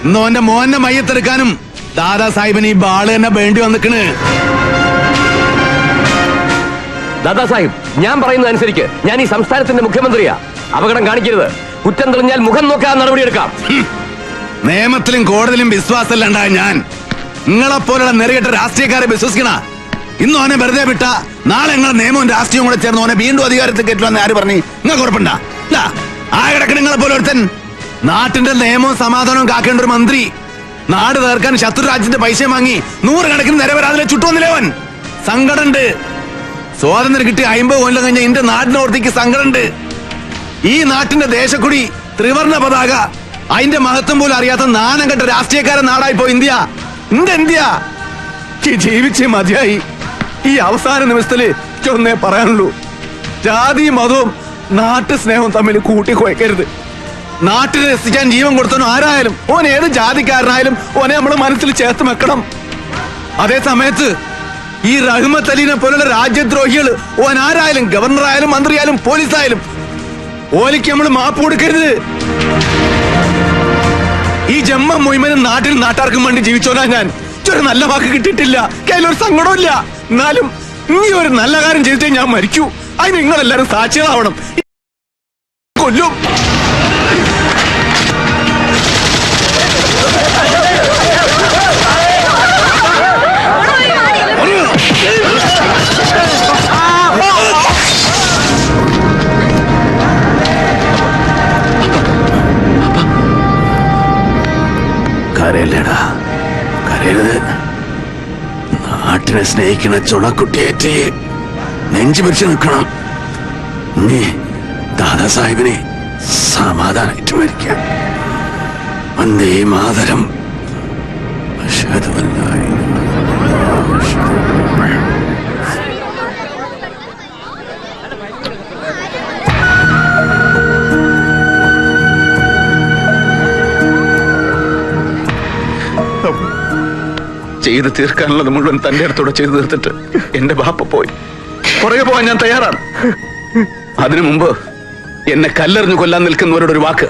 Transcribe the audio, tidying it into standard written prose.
ഇന്ന് ഓന്റെ മോന്റെ മയ്യത്തെടുക്കാനും ദാദാ സാഹിബിന് ഈ ബാള് തന്നെ വേണ്ടി വന്നിക്കണ്. ദാദാ സാഹിബ്, ഞാൻ പറയുന്നത് അനുസരിക്ക്. ഞാൻ ഈ സംസ്ഥാനത്തിന്റെ മുഖ്യമന്ത്രിയാ. അപകടം കാണിക്കരുത്. കുറ്റം തെളിഞ്ഞാൽ മുഖം നോക്കാൻ നടപടിയെടുക്കാം. നിയമത്തിലും കോടതിയിലും വിശ്വാസമല്ലാണ്ടായ ഞാൻ നിങ്ങളെപ്പോലുള്ള നെറുകെട്ട രാഷ്ട്രീയക്കാരെ വിശ്വസിക്കണ. ഇന്ന് ഓനെ വെറുതെ വിട്ട നാളെ നിങ്ങളെ നിയമവും രാഷ്ട്രീയവും കൂടെ ചേർന്ന് ഓനെ വീണ്ടും അധികാരത്തിൽ കയറ്റുമെന്ന് ആര് പറഞ്ഞു? നിങ്ങൾക്ക് ഉറപ്പുണ്ടാ? ആ കിടക്കണ നിങ്ങളെ പോലെ ഒരുത്തൻ നാട്ടിന്റെ നിയമവും സമാധാനവും കാക്കേണ്ട ഒരു മന്ത്രി നാട് തീർക്കാൻ ശത്രു രാജ്യത്തിന്റെ പൈസ വാങ്ങി 100 കണക്കിന് നിരവരാതിലെ ചുട്ടുവന്നില്ലേവൻ. സങ്കടമുണ്ട്. സ്വാതന്ത്ര്യം കിട്ടി 50 കൊല്ലം കഴിഞ്ഞ എന്റെ നാടിനോർത്തേക്ക് സങ്കടമുണ്ട്. ഈ നാട്ടിന്റെ ദേശക്കുടി ത്രിവർണ പതാക അതിന്റെ മഹത്വം പോലും അറിയാത്ത നാണം കെട്ട രാഷ്ട്രീയക്കാരൻ നാടായിപ്പോ ഇന്ത്യ. ഇന്ത്യ ജീവിച്ചേ മതിയായി. ഈ അവസാന നിമിഷത്തില് ഒന്നേ പറയാനുള്ളൂ, ജാതിയും മതവും നാട്ടു സ്നേഹവും തമ്മിൽ കൂട്ടിക്കുഴക്കരുത്. നാട്ടിൽ രസിക്കാൻ ജീവൻ കൊടുത്തവനും ആരായാലും ഓൻ ഏത് ജാതിക്കാരനായാലും ഓനെ നമ്മള് മനസ്സിൽ ചേർത്ത് വെക്കണം. അതേ സമയത്ത് ഈ റഹ്മത്ത് അലീനെ പോലുള്ള രാജ്യദ്രോഹികൾ ഓൻ ആരായാലും, ഗവർണറായാലും മന്ത്രിയായാലും പോലീസായാലും ഓലിക്ക് നമ്മൾ മാപ്പ് കൊടുക്കരുത്. ഈ ജമ്മ മുഴുവനും നാട്ടിൽ നാട്ടാർക്കും വേണ്ടി ജീവിച്ചോനാ ഞാൻ. ഒരു നല്ല വാക്ക് കിട്ടിയിട്ടില്ല, കയ്യിലൊരു സങ്കടമില്ല. എന്നാലും നീ ഒരു നല്ല കാര്യം ചെയ്തിട്ടേ ഞാൻ മരിക്കൂ. അതിന് നിങ്ങളെല്ലാരും സാക്ഷികളാവണം. കൊല്ലും. കരയല്ലേടാ, കരയരുത്. നാട്ടിനെ സ്നേഹിക്കുന്ന ചുണക്കുട്ടിയേറ്റ് നെഞ്ചു പിടിച്ചു നിൽക്കണം. നീ ദാദാ സാഹിബിനെ സമാധാനായിട്ട് മരിക്കാം. വന്ദേ മാതരം. ചെയ്ത് തീർക്കാനുള്ളത് മുഴുവൻ തന്റെ അടുത്തൂടെ ചെയ്തു തീർത്തിട്ട് എന്റെ ബാപ്പ പോയി. പുറകെ പോവാൻ ഞാൻ തയ്യാറാണ്. അതിനു മുമ്പ് എന്നെ കല്ലെറിഞ്ഞു കൊല്ലാൻ നിൽക്കുന്നവരോടൊരു വാക്ക്.